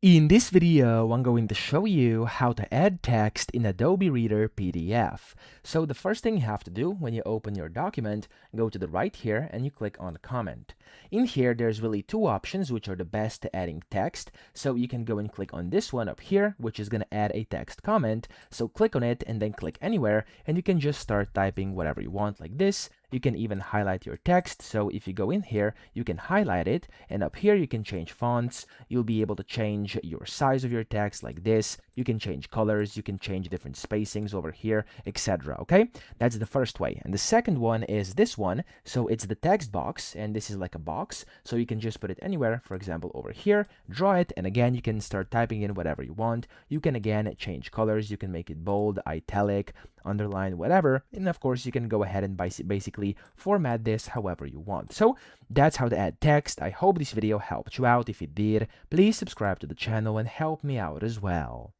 In this video, I'm going to show you how to add text in Adobe Reader PDF. So the first thing you have to do when you open your document, go to the right here and you click on comment. In here, there's really two options which are the best to adding text. So you can go and click on this one up here, which is going to add a text comment. So click on it and then click anywhere and you can just start typing whatever you want like this. You can even highlight your text. So if you go in here, you can highlight it, and up here you can change fonts. You'll be able to change your size of your text like this. You can change colors, you can change different spacings over here, etc. Okay, that's the first way. And the second one is this one. So it's the text box, and this is like a box, so you can just put it anywhere. For example, over here, draw it, and again you can start typing in whatever you want. You can again change colors, you can make it bold, italic, underline, whatever, and of course you can go ahead and basically format this however you want. So that's how to add text. I hope this video helped you out. If it did, please subscribe to the channel and help me out as well.